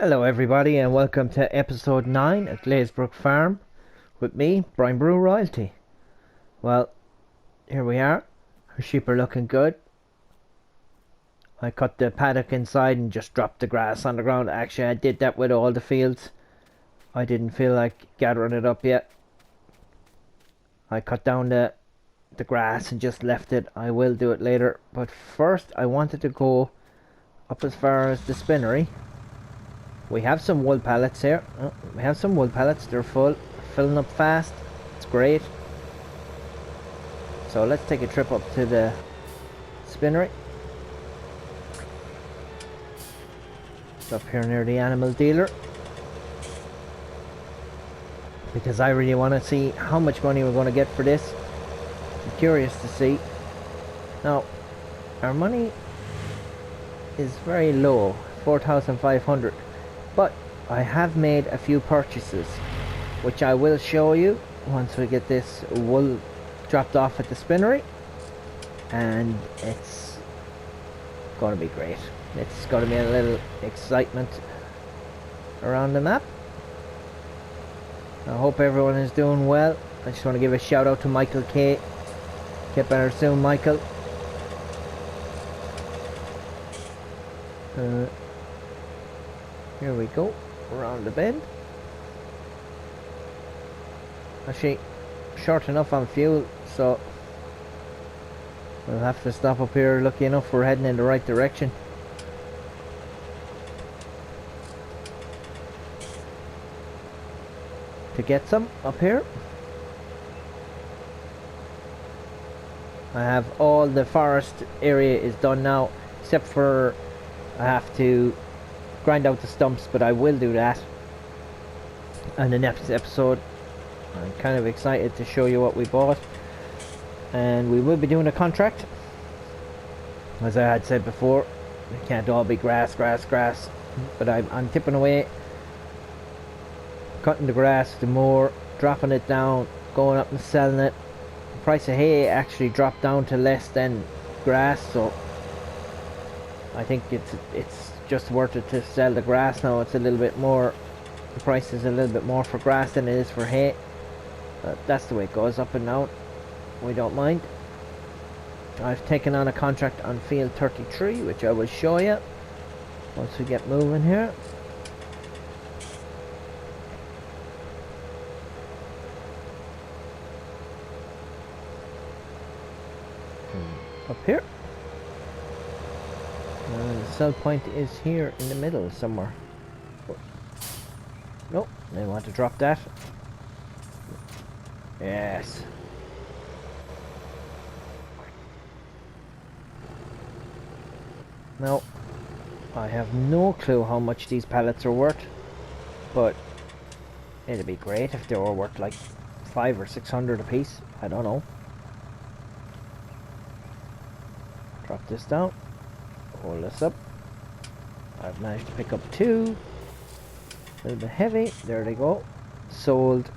Hello everybody and welcome to episode 9 at Glazebrook Farm with me, Brian Brew Royalty. Well, here we are. Our sheep are looking good. I cut the paddock inside and just dropped the grass on the ground. Actually, I did that with all the fields. I didn't feel like gathering it up yet. I cut down the grass and just left it. I will do it later. But first I wanted to go up as far as the spinnery. We have some wool pallets here. We have some wool pallets. They're full, filling up fast. It's great. So let's take a trip up to the spinnery. It's up here near the animal dealer, because I really want to see how much money we're going to get for this. I'm curious to see. Now, our money is very low, 4,500. But I have made a few purchases, which I will show you once we get this wool dropped off at the spinnery, and it's going to be great. It's going to be a little excitement around the map. I hope everyone is doing well. I just want to give a shout out to Michael K. Get better soon, Michael. Here we go, around the bend. Actually, short enough on fuel, so we'll have to stop up here. Lucky enough we're heading in the right direction. To get some up here. I have all the forest area is done now, except for I have to grind out the stumps, but I will do that in the next episode. I'm kind of excited to show you what we bought, and we will be doing a contract. As I had said before, it can't all be grass, but I'm tipping away, cutting the grass, the moor, dropping it down, going up and selling it. The price of hay actually dropped down to less than grass, so I think it's just worth it to sell the grass now. It's a little bit more, the price is a little bit more for grass than it is for hay. That's the way it goes, up and down. We don't mind. I've taken on a contract on field 33, which I will show you once we get moving here. Up here. The sell point is here in the middle somewhere. Nope, they want to drop that. Yes. Now, I have no clue how much these pallets are worth, but it'd be great if they were worth like 500 or 600 a piece. I don't know. Drop this down. Hold this up. I've managed to pick up 2. A little bit heavy. There they go. Sold.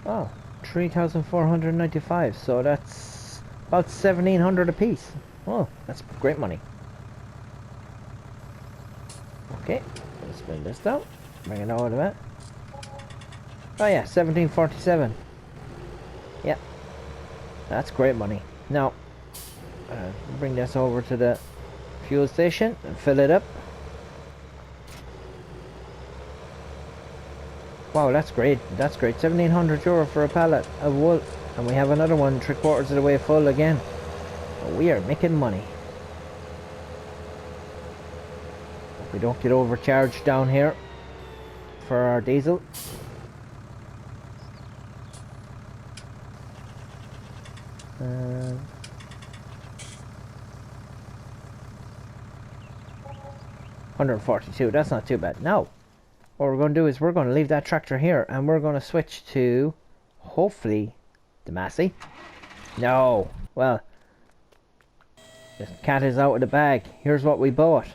Oh, 3,495. So that's about 1,700 a piece. Oh, that's great money. Okay, let's spin this down. Bring it over to that. Oh yeah, 1,747. Yeah, that's great money. Now, bring this over to the fuel station and fill it up. Wow, that's great. That's great. 1,700 euro for a pallet of wool, and we have another one 3/4 of the way full again. We are making money. Hope we don't get overcharged down here for our diesel. $142, that's not too bad. Now, what we're going to do is we're going to leave that tractor here, and we're going to switch to, hopefully, the Massey. No, well, the cat is out of the bag. Here's what we bought.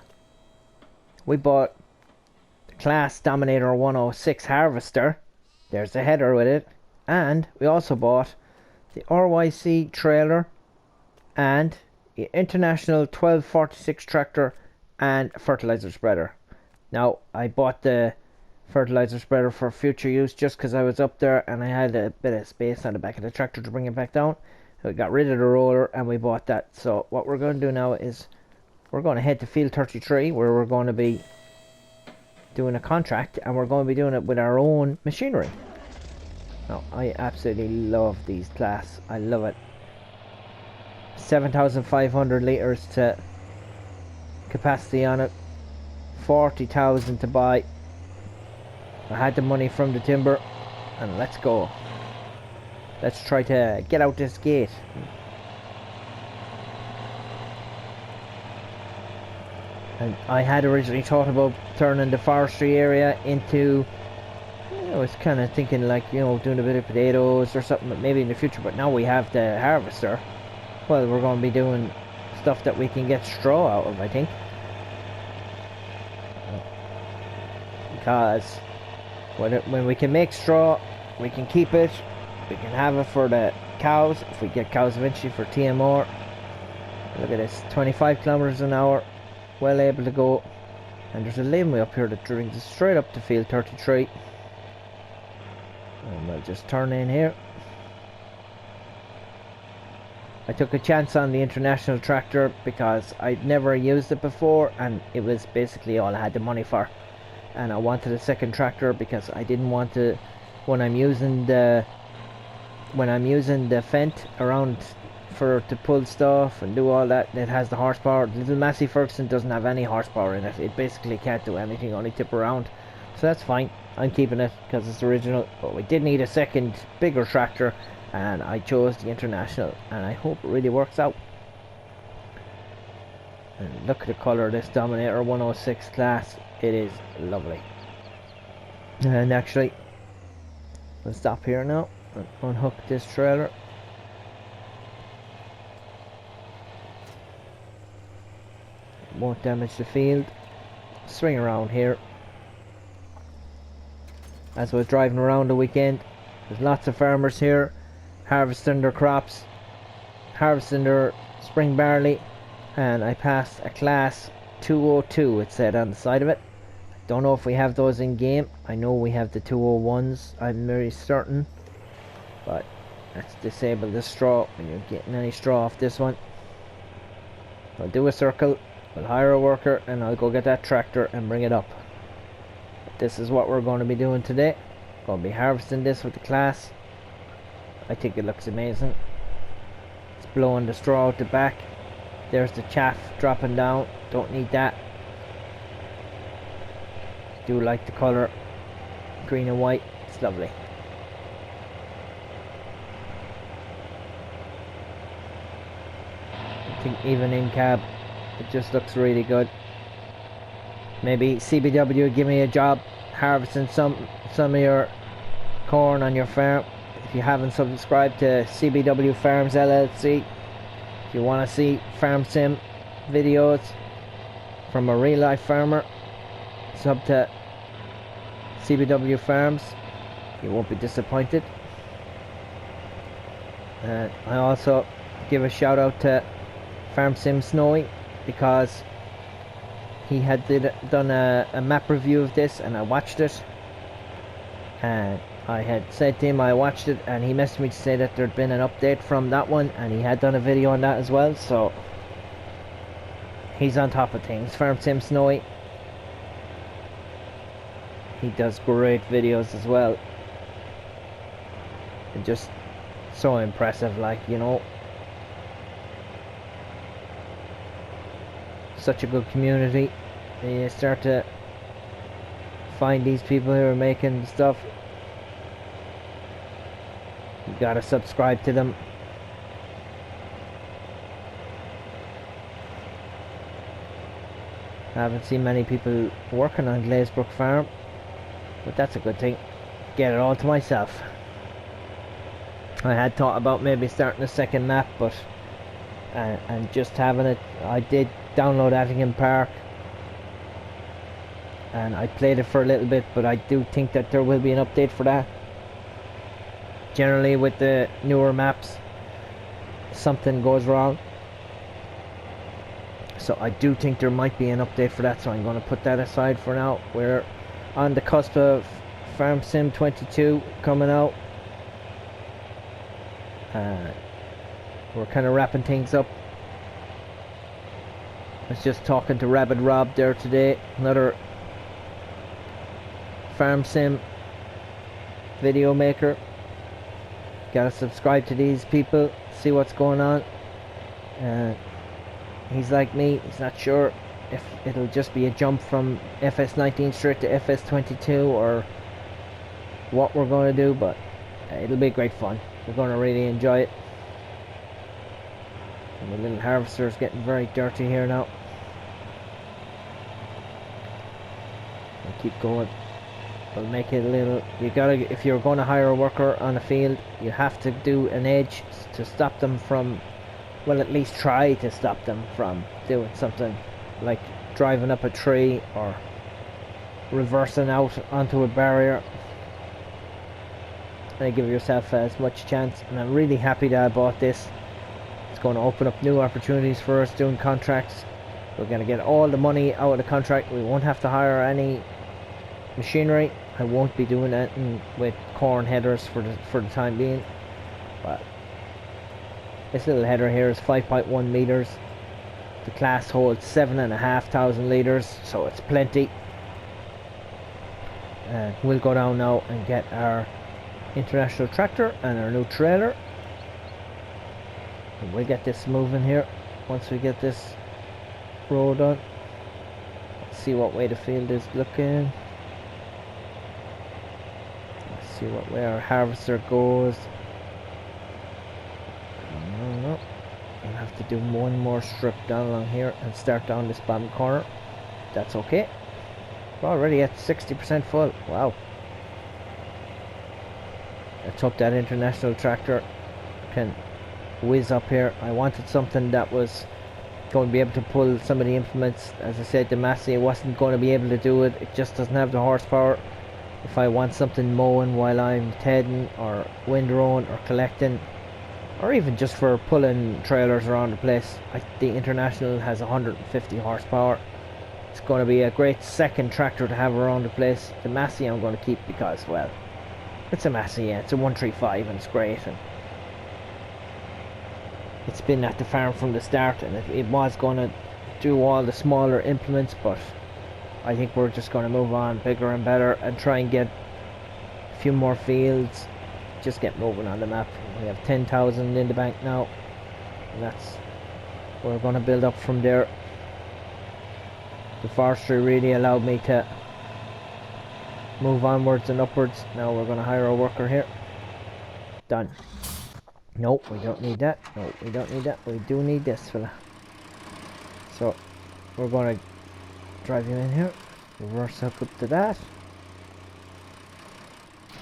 We bought the Class Dominator 106 Harvester. There's the header with it. And we also bought the RYC trailer and the International 1246 tractor and fertilizer spreader. Now, I bought the fertilizer spreader for future use just because I was up there and I had a bit of space on the back of the tractor to bring it back down. We got rid of the roller and we bought that. So what we're going to do now is we're going to head to field 33 where we're going to be doing a contract, and we're going to be doing it with our own machinery. Now, I absolutely love these class. I love it. 7,500 litres to capacity on it. 40,000 to buy. I had the money from the timber, and let's go. Let's try to get out this gate. And I had originally thought about turning the forestry area into, I was kind of thinking like, doing a bit of potatoes or something, maybe in the future, but now we have the harvester. Well, we're going to be doing stuff that we can get straw out of, I think. Because when we can make straw, we can keep it, we can have it for the cows, if we get cows eventually for TMR. Look at this, 25 kilometers an hour, well able to go. And there's a laneway up here that brings us straight up to field 33. And we'll just turn in here. I took a chance on the International tractor because I'd never used it before, and it was basically all I had the money for. And I wanted a second tractor because I didn't want to, when I'm using the Fendt around to pull stuff and do all that, it has the horsepower. The little Massey Ferguson doesn't have any horsepower in it. It basically can't do anything, only tip around. So that's fine. I'm keeping it because it's original. But we did need a second bigger tractor, and I chose the International, and I hope it really works out. And look at the colour of this Dominator 106 class. It is lovely. And actually, we'll stop here now and unhook this trailer. Won't damage the field. Swing around here. As I was driving around the weekend, there's lots of farmers here harvesting their crops, harvesting their spring barley, and I passed a class 202, it said on the side of it. Don't know if we have those in game. I know we have the 201s, I'm very certain, but let's disable the straw when you're getting any straw off this one. I'll do a circle, I'll hire a worker, and I'll go get that tractor and bring it up. This is what we're going to be doing today. Going to be harvesting this with the class. I think it looks amazing. It's blowing the straw out the back. There's the chaff dropping down. Don't need that. Do like the colour, green and white. It's lovely. I think even in cab, it just looks really good. Maybe CBW give me a job harvesting some of your corn on your farm. If you haven't subscribed to CBW Farms LLC, if you want to see farm sim videos from a real life farmer, sub to CBW Farms. You won't be disappointed. And I also give a shout out to Farm Sim Snowy, because he had done a map review of this, and I watched it, and I had said to him I watched it, and he messaged me to say that there'd been an update from that one, and he had done a video on that as well, so he's on top of things. Farm Sim Snowy, he does great videos as well, and just so impressive, like, you know, such a good community. And you start to find these people who are making stuff, you gotta subscribe to them. I haven't seen many people working on Glazebrook farm, but that's a good thing. Get it all to myself. I had thought about maybe starting a second map, but and just having it. I did download Attingham Park, and I played it for a little bit, but I do think that there will be an update for that. Generally with the newer maps, something goes wrong, So I do think there might be an update for that, so I'm going to put that aside for now. We're on the cusp of Farm Sim 22 coming out. We're kind of wrapping things up. I was just talking to Rabbit Rob there today, another Farm Sim video maker. Gotta subscribe to these people, see what's going on. He's like me, he's not sure if it'll just be a jump from FS19 straight to FS22 or what we're going to do, but it'll be great fun. We're going to really enjoy it. And the little harvester is getting very dirty here now. I'll keep going. We'll make it a little, you gotta, if you're going to hire a worker on a field, you have to do an edge to stop them from, well, at least try to stop them from doing something like driving up a tree or reversing out onto a barrier. And give yourself as much chance. And I'm really happy that I bought this. It's going to open up new opportunities for us doing contracts. We're going to get all the money out of the contract. We won't have to hire any machinery. I won't be doing anything with corn headers for the time being. But this little header here is 5.1 meters. The class holds 7,500 liters, so it's plenty. We'll go down now and get our international tractor and our new trailer. And we'll get this moving here once we get this road done. Let's see what way the field is looking. Let's see what way our harvester goes. No. I'll have to do one more strip down along here and start down this bottom corner. That's okay. We're already at 60% full. Wow. Let's hope that international tractor can whiz up here. I wanted something that was going to be able to pull some of the implements. As I said, the Massey wasn't going to be able to do it. It just doesn't have the horsepower. If I want something mowing while I'm tedding or windrowing or collecting, or even just for pulling trailers around the place, the International has 150 horsepower. It's going to be a great second tractor to have around the place. The Massey I'm going to keep because, well, it's a Massey, yeah, it's a 135 and it's great. And it's been at the farm from the start, and it was going to do all the smaller implements, but I think we're just going to move on bigger and better and try and get a few more fields. Just get moving on the map. We have 10,000 in the bank now, and that's we're going to build up from there. The forestry really allowed me to move onwards and upwards. Now we're going to hire a worker here. Done. Nope, we don't need that. No, we don't need that. We do need this fella. So we're going to drive you in here. Reverse hook up to that.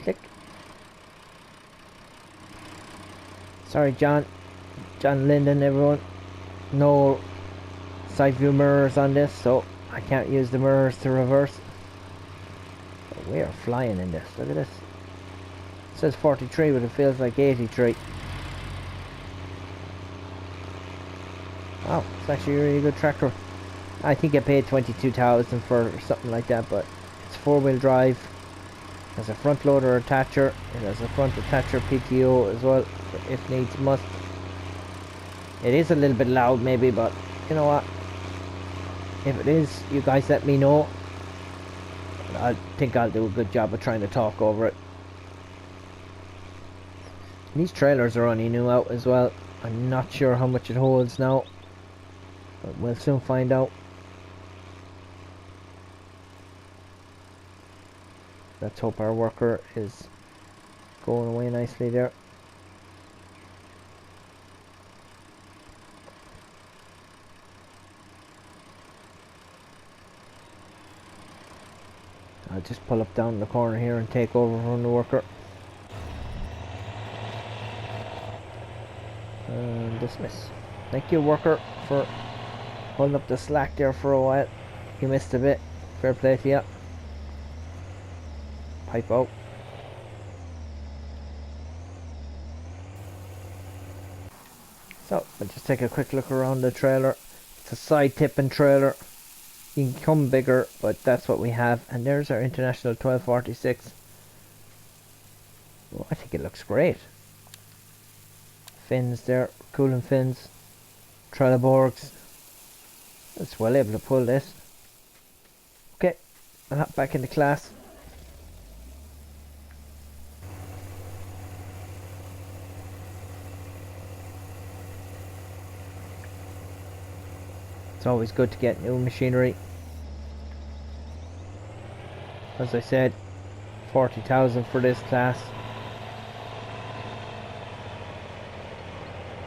Click. Sorry, John Linden, everyone. No side view mirrors on this, so I can't use the mirrors to reverse. But we are flying in this. Look at this. It says 43, but it feels like 83. Wow, it's actually a really good tractor. I think I paid 22,000 for something like that, but it's 4-wheel drive. It has a front loader attacher. It has a front attacher PTO as well, if needs must. It is a little bit loud maybe, but you know what? If it is, you guys let me know. I think I'll do a good job of trying to talk over it. These trailers are only new out as well. I'm not sure how much it holds now, but we'll soon find out. Let's hope our worker is going away nicely there. I'll just pull up down the corner here and take over from the worker. And dismiss. Thank you, worker, for holding up the slack there for a while. You missed a bit. Fair play to you. Pipe out. So, I'll just take a quick look around the trailer. It's a side tipping trailer. You can come bigger, but that's what we have. And there's our International 1246. Oh, I think it looks great. Fins there, cooling fins, Trelleborgs. It's well able to pull this. Okay, I'll hop back into class. It's always good to get new machinery. As I said, 40,000 for this class.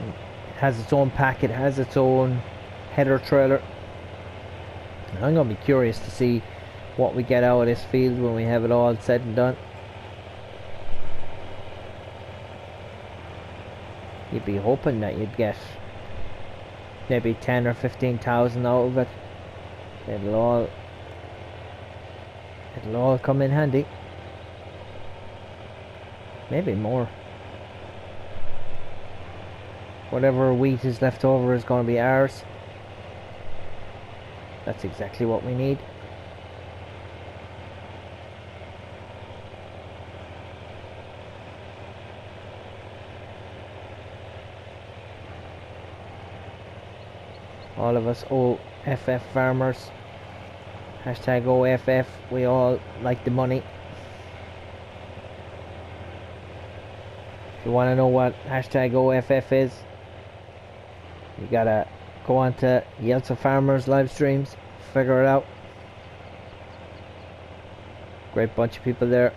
It has its own pack, it has its own header trailer. I'm going to be curious to see what we get out of this field when we have it all said and done. You'd be hoping that you'd get maybe 10 or 15,000 out of it. It'll all come in handy. Maybe more. Whatever wheat is left over is going to be ours. That's exactly what we need. All of us OFF farmers. Hashtag OFF. We all like the money. If you want to know what hashtag OFF is, you gotta go on to Yeltsin Farmers live streams, figure it out. Great bunch of people there.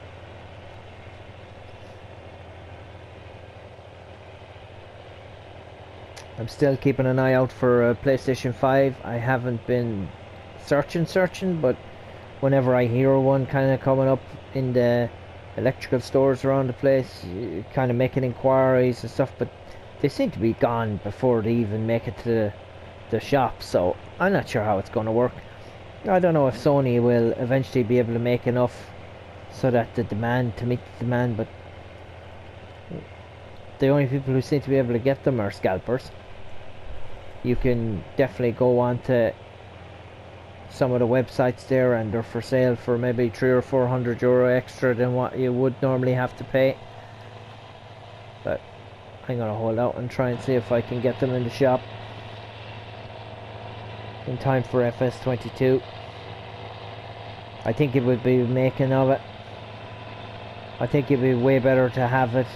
I'm still keeping an eye out for a PlayStation 5. I haven't been searching, but whenever I hear one kind of coming up in the electrical stores around the place, kind of making inquiries and stuff, but they seem to be gone before they even make it to the shop, so I'm not sure how it's going to work. I don't know if Sony will eventually be able to make enough so that to meet the demand, but the only people who seem to be able to get them are scalpers. You can definitely go on to some of the websites there and they're for sale for maybe 300 or 400 euro extra than what you would normally have to pay. But I'm gonna hold out and try and see if I can get them in the shop in time for FS22. I think it would be making of it. I think it'd be way better to have it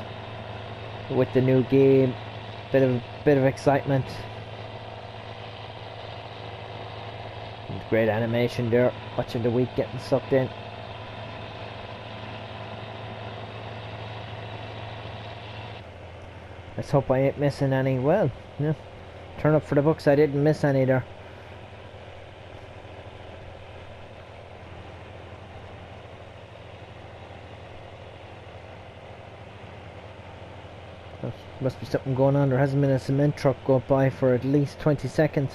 with the new game. Bit of excitement. And great animation there, watching the wheat getting sucked in. Let's hope I ain't missing any. Well, yeah, turn up for the books, I didn't miss any there. There must be something going on. There hasn't been a cement truck go by for at least 20 seconds.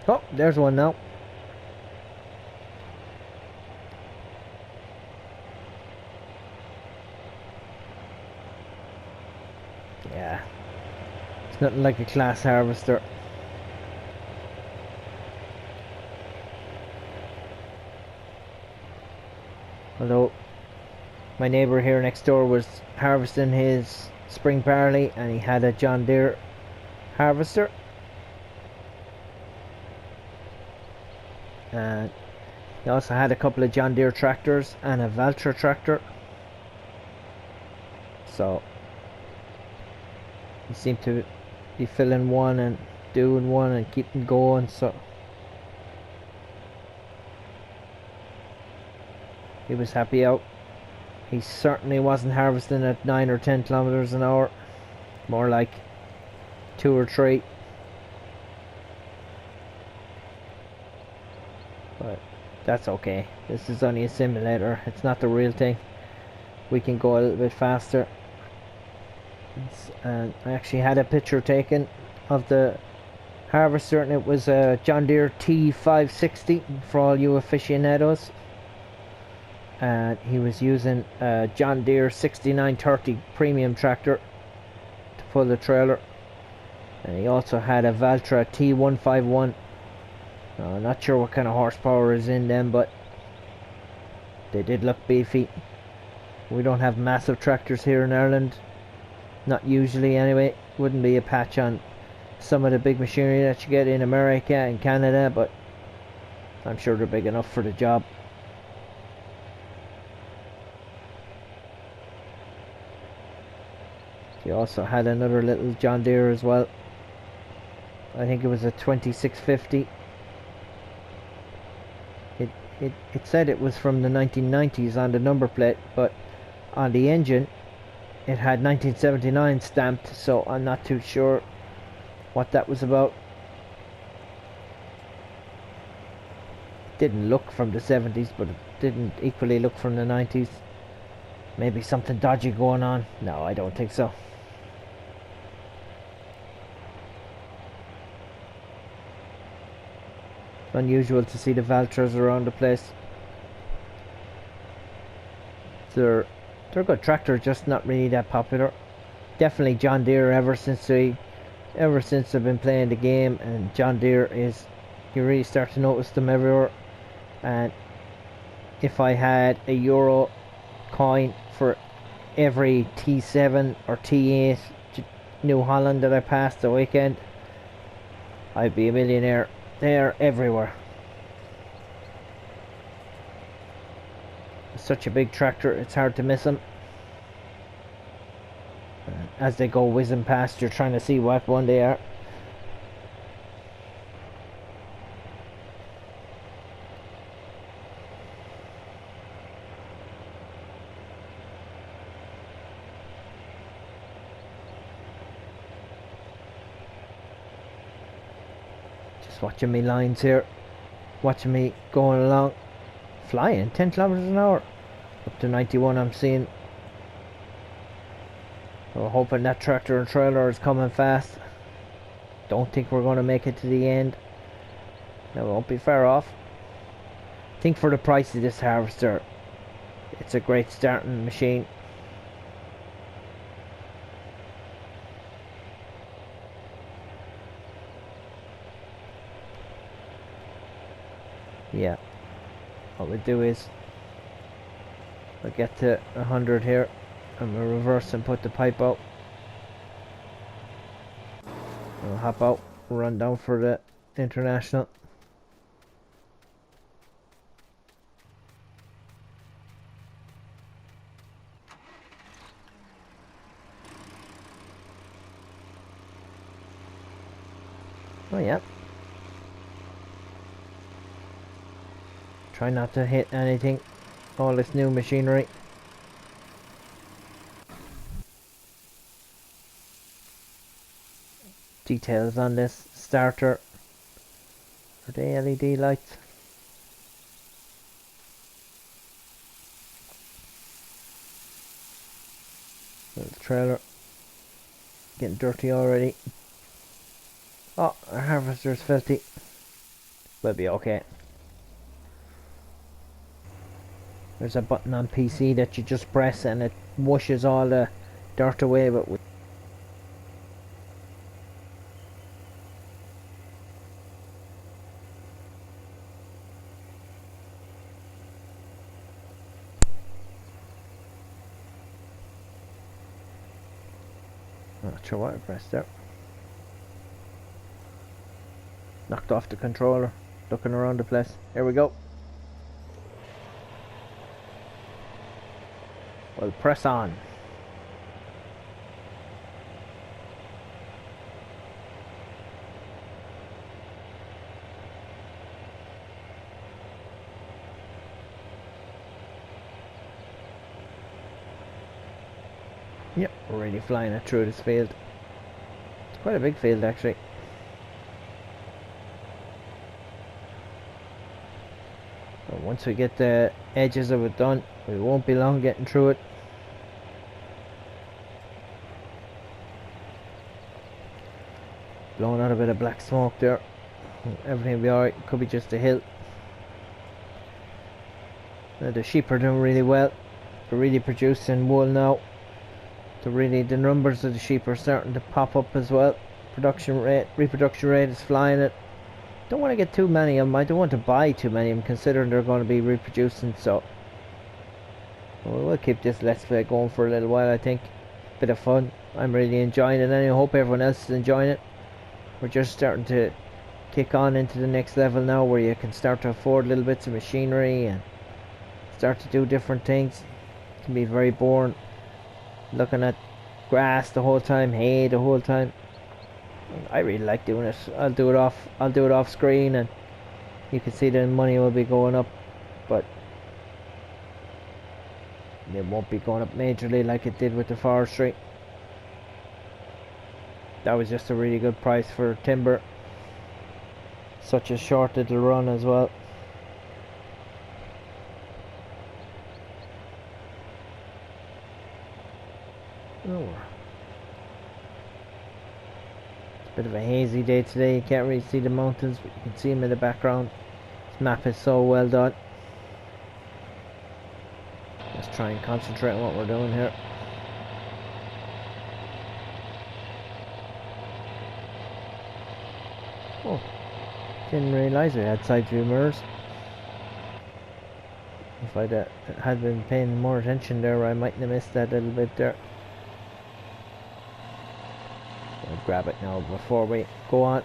Oh, there's one now. Yeah, it's nothing like a class harvester. Although my neighbour here next door was harvesting his spring barley and he had a John Deere harvester. And he also had a couple of John Deere tractors and a Valtra tractor. So he seemed to be filling one and doing one and keeping going, so he was happy out. He certainly wasn't harvesting at 9 or 10 kilometers an hour, more like 2 or 3. But that's okay. This is only a simulator. It's not the real thing. We can go a little bit faster. And I actually had a picture taken of the harvester, and it was a John Deere T560 for all you aficionados. And he was using a John Deere 6930 premium tractor to pull the trailer. And he also had a Valtra T151. Not sure what kind of horsepower is in them, but they did look beefy. We don't have massive tractors here in Ireland. Not usually anyway. Wouldn't be a patch on some of the big machinery that you get in America and Canada, but I'm sure they're big enough for the job. He also had another little John Deere as well. I think it was a 2650. It said it was from the 1990s on the number plate, but on the engine it had 1979 stamped, so I'm not too sure what that was about. It didn't look from the 70s, but it didn't equally look from the 90s. Maybe something dodgy going on? No, I don't think so. Unusual to see the Valtras around the place. They're good tractors, just not really that popular. Definitely John Deere ever since I've been playing the game, and John Deere is, you really start to notice them everywhere. And if I had a euro coin for every T7 or T8 New Holland that I passed the weekend, I'd be a millionaire. They're everywhere. Such a big tractor, it's hard to miss them. As they go whizzing past, you're trying to see what one they are. Just watching me lines here, watching me going along, flying 10 kilometers an hour, up to 91 I'm seeing. We're hoping that tractor and trailer is coming fast. Don't think we're going to make it to the end. No, we won't be far off. I think for the price of this harvester, it's a great starting machine. Yeah, what we'll do is we'll get to 100 here and we'll reverse and put the pipe out. We'll hop out, run down for the international. Oh yeah. Try not to hit anything. All this new machinery. Details on this starter. Are they LED lights? Little trailer. Getting dirty already. Oh, our harvester's filthy. We'll be okay. There's a button on PC that you just press and it washes all the dirt away, but I'm not sure what I pressed there. Knocked off the controller, looking around the place. Here we go. We'll press on. Yep, we're really flying it through this field. It's quite a big field actually. But once we get the edges of it done, we won't be long getting through it. Blowing out a bit of black smoke there. Everything will be alright. Could be just a hill. The sheep are doing really well. They're really producing wool now. The numbers of the sheep are starting to pop up as well. reproduction rate is flying it. Don't want to get too many of them. I don't want to buy too many of them, considering they're going to be reproducing. So we'll keep this Let's Play going for a little while. I think bit of fun. I'm really enjoying it, and I hope everyone else is enjoying it. We're just starting to kick on into the next level now, where you can start to afford little bits of machinery and start to do different things. It can be very boring looking at grass the whole time, hay the whole time. I really like doing it. I'll do it off screen, and you can see the money will be going up, but it won't be going up majorly like it did with the forestry. That was just a really good price for timber. Such a short little run as well. Oh. It's a bit of a hazy day today. You can't really see the mountains, but you can see them in the background. This map is so well done. Let's try and concentrate on what we're doing here. Oh, didn't realise we had side view mirrors. If I'd had been paying more attention there, I mightn't have missed that little bit there. I'll grab it now before we go on.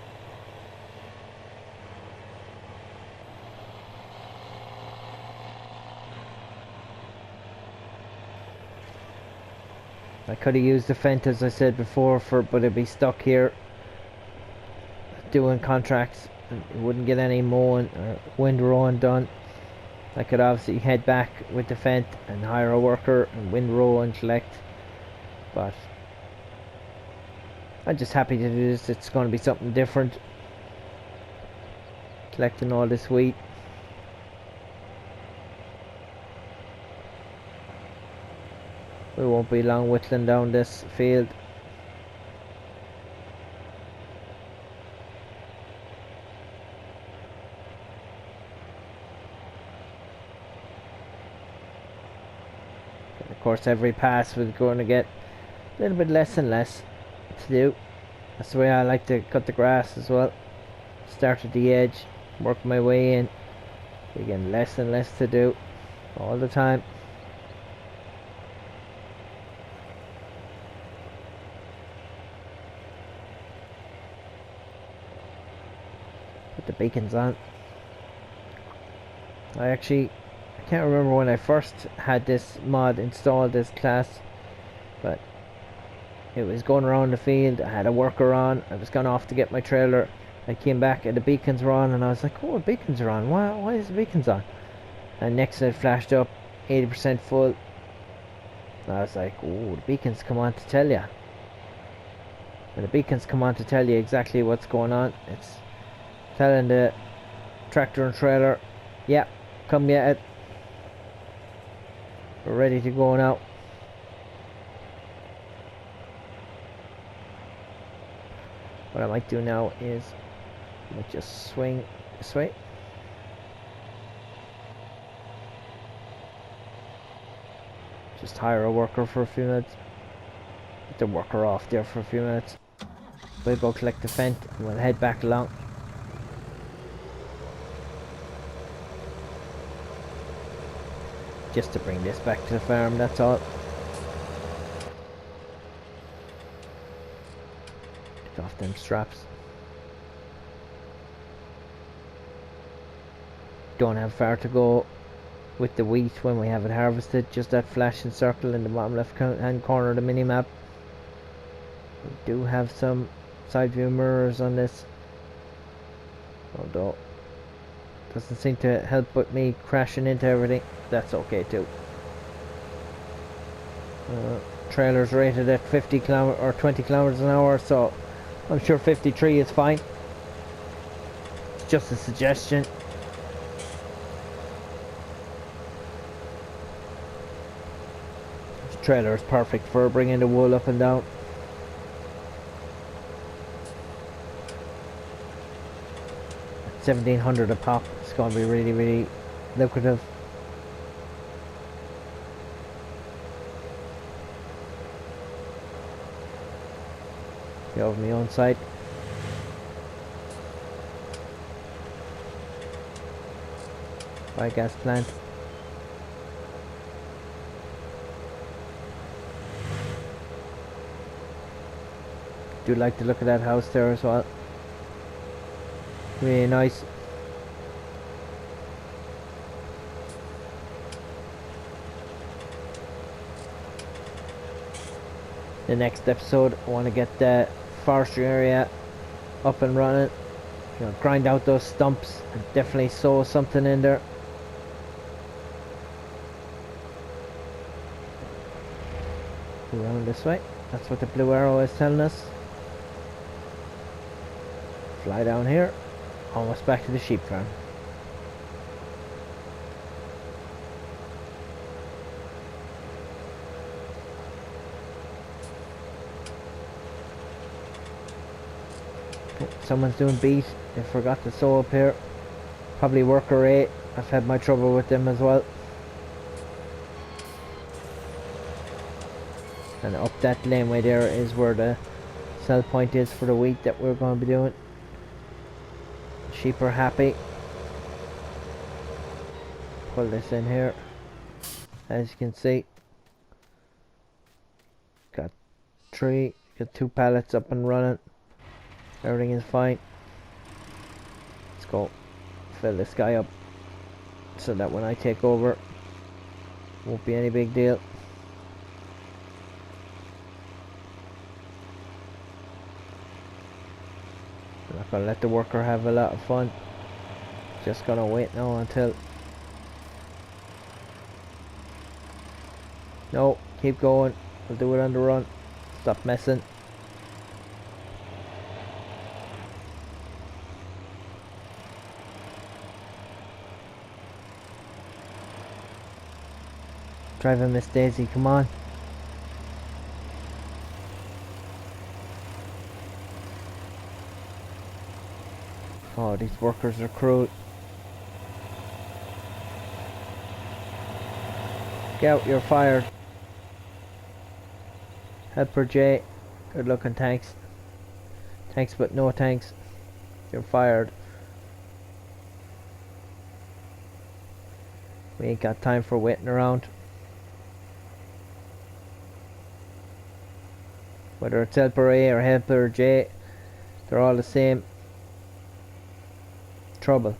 I could have used the Fent as I said before, but it'd be stuck here doing contracts and wouldn't get any mowing or windrowing done. I could obviously head back with the Fent and hire a worker and windrow and collect, but I'm just happy to do this. It's going to be something different, collecting all this wheat. We won't be long whittling down this field. And of course every pass we're going to get a little bit less and less to do. That's the way I like to cut the grass as well. Start at the edge, work my way in. We're getting less and less to do all the time. Put the beacons on. I can't remember when I first had this mod installed, this class, but it was going around the field. I had a worker on. I was gone off to get my trailer. I came back and the beacons were on, and I was like, oh, the beacons are on. Why is the beacons on? And next it flashed up 80% full. And I was like, oh, the beacons come on to tell you. And the beacons come on to tell you exactly what's going on. It's telling the tractor and trailer, yeah, come get it. We're ready to go now. What I might do now is I might just swing this way. Just hire a worker for a few minutes. Get the worker off there for a few minutes. We'll go collect the Fent and we'll head back along. Just to bring this back to the farm, that's all. Take off them straps. Don't have far to go with the wheat when we have it harvested. Just that flashing circle in the bottom left hand corner of the mini-map. We do have some side view mirrors on this, although doesn't seem to help with me crashing into everything. That's okay too. Trailer's rated at 50 km or 20 kilometers an hour, so I'm sure 53 is fine. It's just a suggestion. The trailer is perfect for bringing the wool up and down. At 1700 a pop, it's going to be really, really lucrative. Get over my own side. biogas plant. Do like the look of that house there as well. Really nice. The next episode, I want to get the forestry area up and running. You know, grind out those stumps and definitely sow something in there. Around this way. That's what the blue arrow is telling us. Fly down here. Almost back to the sheep farm. Oh, someone's doing beet. They forgot to sow up here. Probably worker 8. I've had my trouble with them as well. And up that laneway there is where the sell point is for the wheat that we're going to be doing. Sheep are happy. Pull this in here. As you can see, got 2 pallets up and running. Everything is fine. Let's go fill this guy up so that when I take over, won't be any big deal. I'm not gonna let the worker have a lot of fun. Just gonna wait now until. No, keep going. We'll do it on the run. Stop messing. Driving Miss Daisy, come on. Oh, these workers are cruel. Get out, you're fired. Helper J, good looking, thanks. Thanks but no thanks. You're fired. We ain't got time for waiting around. Whether it's Helper A or Helper J, they're all the same. Trouble.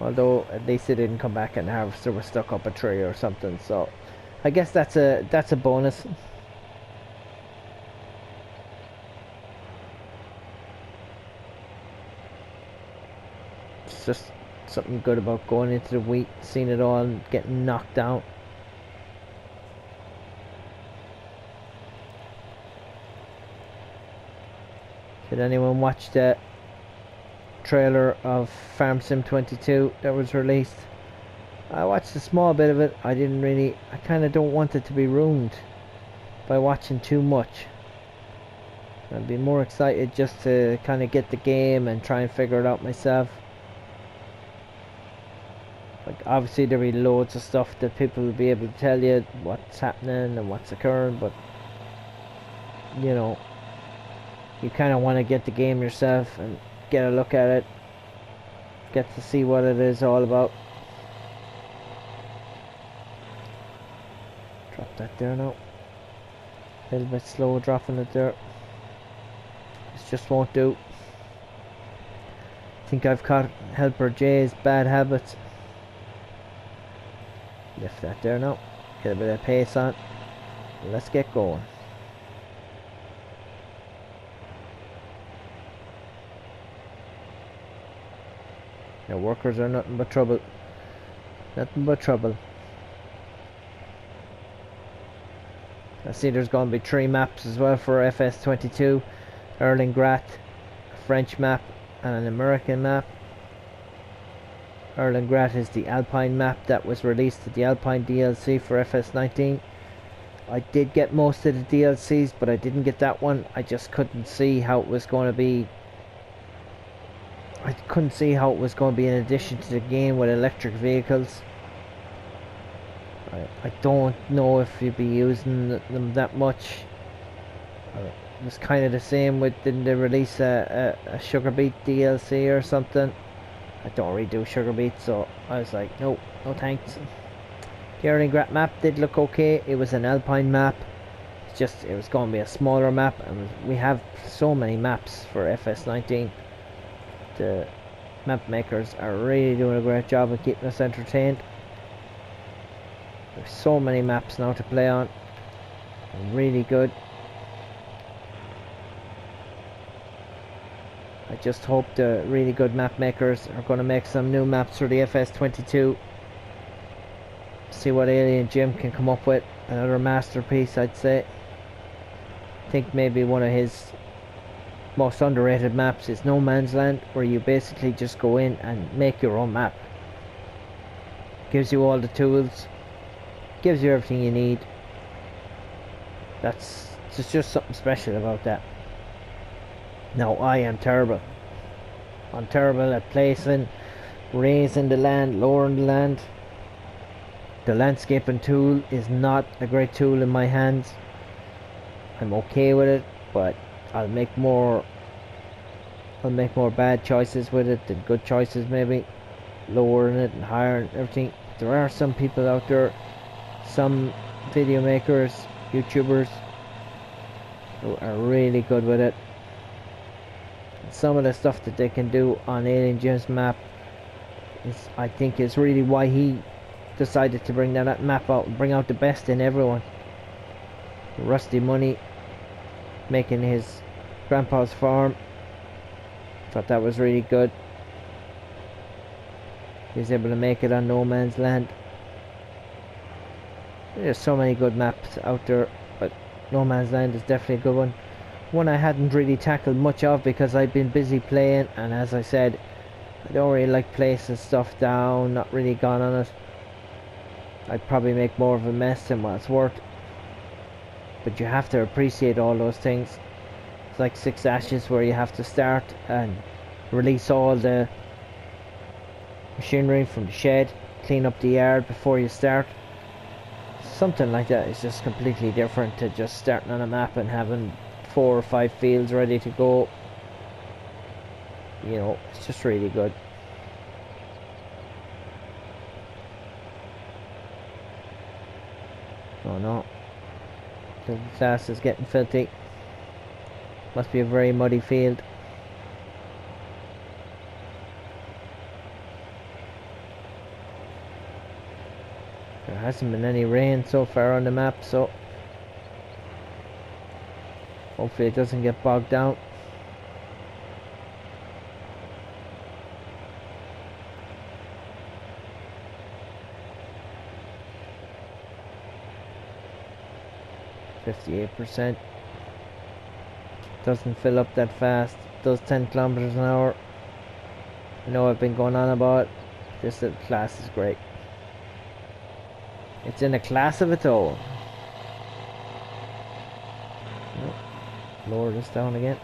Although at least they didn't come back and the harvester was stuck up a tree or something, so I guess that's a bonus. It's just something good about going into the wheat, seeing it all and getting knocked down. Did anyone watch the trailer of Farm Sim 22 that was released? I watched a small bit of it. I kind of don't want it to be ruined by watching too much. I'd be more excited just to kind of get the game and try and figure it out myself. Like, obviously there'll be loads of stuff that people will be able to tell you what's happening and what's occurring, but you know, you kind of want to get the game yourself and get a look at it, get to see what it is all about. Drop that there now. A little bit slow dropping it there. This just won't do. I think I've caught Helper J's bad habits. Lift that there now. Get a bit of pace on. Let's get going. The workers are nothing but trouble. Nothing but trouble. I see there's going to be 3 maps as well for FS22. Erlingrat, a French map, and an American map. Erlingrat is the Alpine map that was released to the Alpine DLC for FS19. I did get most of the DLCs, but I didn't get that one. I just couldn't see how it was going to be. I couldn't see how it was going to be in addition to the game with electric vehicles. I don't know if you'd be using them that much. was kind of the same with, didn't they release a Sugar Beet DLC or something? I don't really do Sugar Beet, so I was like, no, no thanks. The Erlingrad map did look okay. It was an Alpine map. It's just, it was going to be a smaller map, and we have so many maps for FS19. The map makers are really doing a great job of keeping us entertained. There's so many maps now to play on. Really good. I just hope the really good map makers are going to make some new maps for the FS22. See what Alien Jim can come up with. Another masterpiece, I'd say. I think maybe one of his most underrated maps is No Man's Land, where you basically just go in and make your own map. Gives you all the tools, gives you everything you need. There's just something special about that. Now, I am terrible. I'm terrible at placing, raising the land, lowering the land. The landscaping tool is not a great tool in my hands. I'm okay with it, but I'll make more bad choices with it than good choices, maybe. Lowering it and higher and everything. There are some people out there, some video makers, YouTubers, who are really good with it. Some of the stuff that they can do on Alien Jim's map is, I think, is really why he decided to bring that map out and bring out the best in everyone. Rusty Money making his grandpa's farm. Thought that was really good. He was able to make it on No Man's Land. There's so many good maps out there, but No Man's Land is definitely a good one. One I hadn't really tackled much of because I've been busy playing, and as I said, I don't really like placing stuff down, not really gone on it. I'd probably make more of a mess than what it's worth. But you have to appreciate all those things. It's like Six Ashes, where you have to start and release all the machinery from the shed, clean up the yard before you start. Something like that is just completely different to just starting on a map and having 4 or 5 fields ready to go. You know, it's just really good. Oh no, the glass is getting filthy. Must be a very muddy field. There hasn't been any rain so far on the map, so hopefully it doesn't get bogged down. %58%. Doesn't fill up that fast. Does 10 kilometers an hour. I know I've been going on about it. This little class is great. It's in a class of its own. Lower this down again.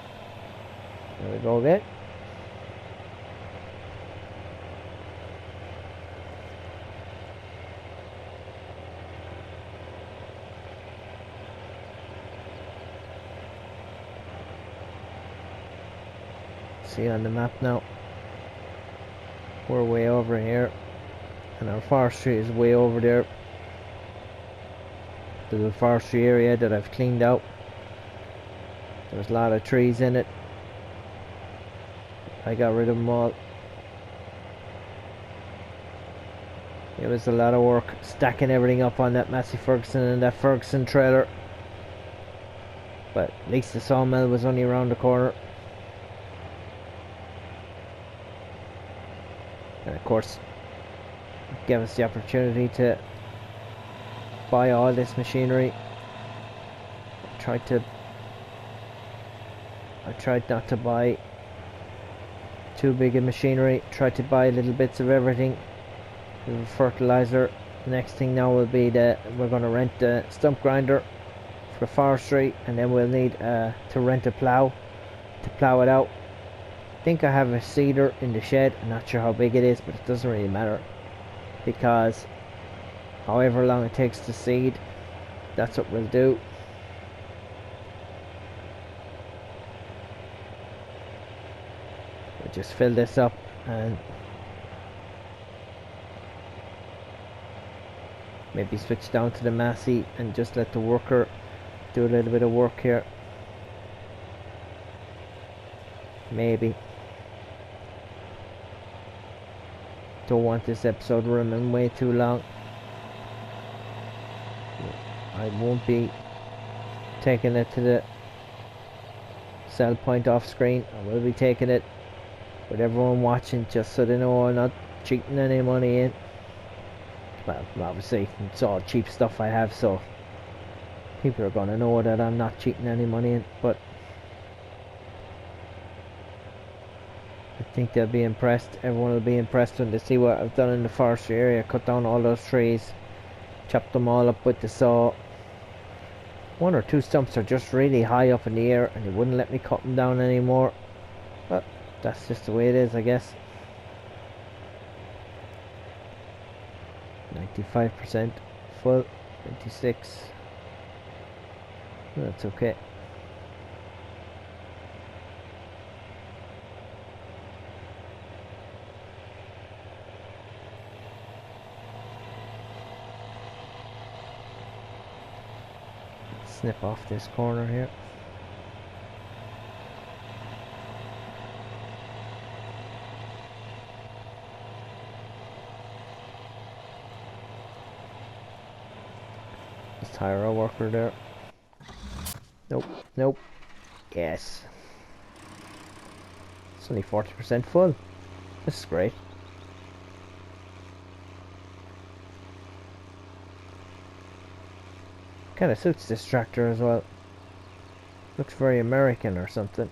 There we go again. See on the map now, we're way over here and our forestry is way over there. The little forestry area that I've cleaned out, there's a lot of trees in it. I got rid of them all. It was a lot of work stacking everything up on that Massey Ferguson and that Ferguson trailer, but at least the sawmill was only around the corner. And of course, it gave us the opportunity to buy all this machinery. I tried not to buy too big a machinery. Tried to buy little bits of everything. The fertilizer. The next thing now will be that we're going to rent the stump grinder for forestry, and then we'll need to rent a plow to plow it out. I think I have a seeder in the shed. I'm not sure how big it is, but it doesn't really matter, because however long it takes to seed, that's what we'll do. We'll just fill this up and maybe switch down to the Massey and just let the worker do a little bit of work here. Maybe. Don't want this episode running way too long. I won't be taking it to the sell point off screen. I will be taking it with everyone watching, just so they know I'm not cheating any money in. Well, obviously it's all cheap stuff I have, so people are gonna know that I'm not cheating any money in, but I think they'll be impressed. Everyone will be impressed when they see what I've done in the forestry area. Cut down all those trees, chopped them all up with the saw. One or two stumps are just really high up in the air and they wouldn't let me cut them down anymore, but that's just the way it is, I guess. 95% full. 26. That's okay. Snip off this corner here. Let's hire a worker there. Nope, nope. Yes. It's only 40% full. This is great. Kind of suits this tractor as well. Looks very American or something.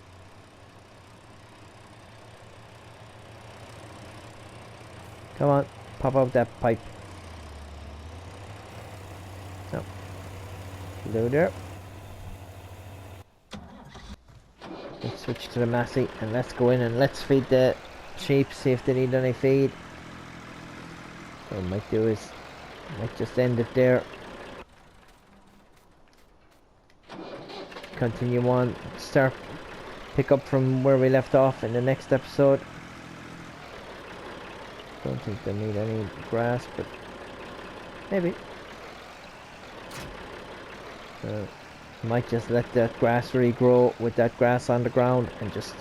Come on, pop out that pipe. No. Hello there. Let's switch to the Massey and let's go in and let's feed the sheep, see if they need any feed. What I might do is, I might just end it there. Continue on, pick up from where we left off in the next episode. Don't think they need any grass, but maybe. Might just let that grass regrow with that grass on the ground and just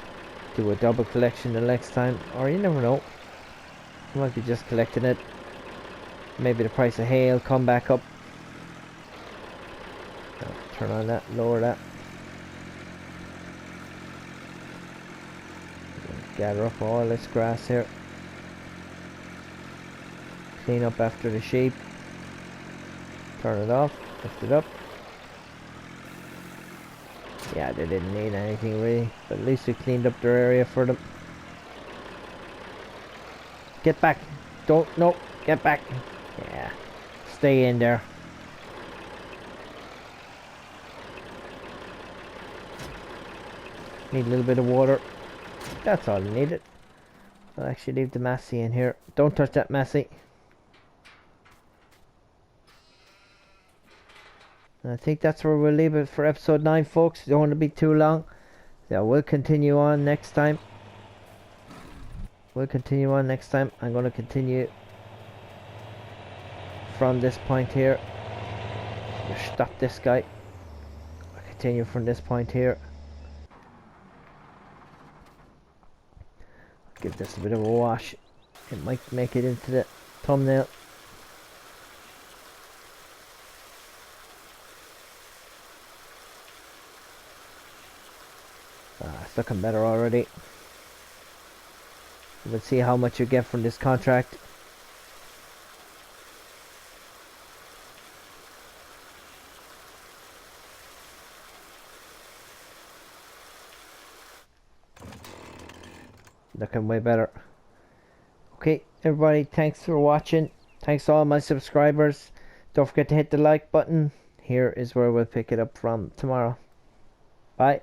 do a double collection the next time, or you never know. You might be just collecting it. Maybe the price of hay will come back up. Turn on that, lower that. Gather up all this grass here. Clean up after the sheep. Turn it off, lift it up. Yeah, they didn't need anything really, but at least we cleaned up their area for them. Get back! Don't, no, get back! Yeah, stay in there. Need a little bit of water. That's all you needed. I'll actually leave the Massey in here. Don't touch that Massey. And I think that's where we'll leave it for episode 9, folks. Don't want to be too long. Yeah, we'll continue on next time. I'm going to continue from this point here. Just stop this guy. I'll continue from this point here. Give this a bit of a wash. It might make it into the thumbnail. It's looking better already. We'll see how much you get from this contract. Looking way better. Okay, everybody, thanks for watching. Thanks to all my subscribers. Don't forget to hit the like button. Here is where we'll pick it up from tomorrow. Bye.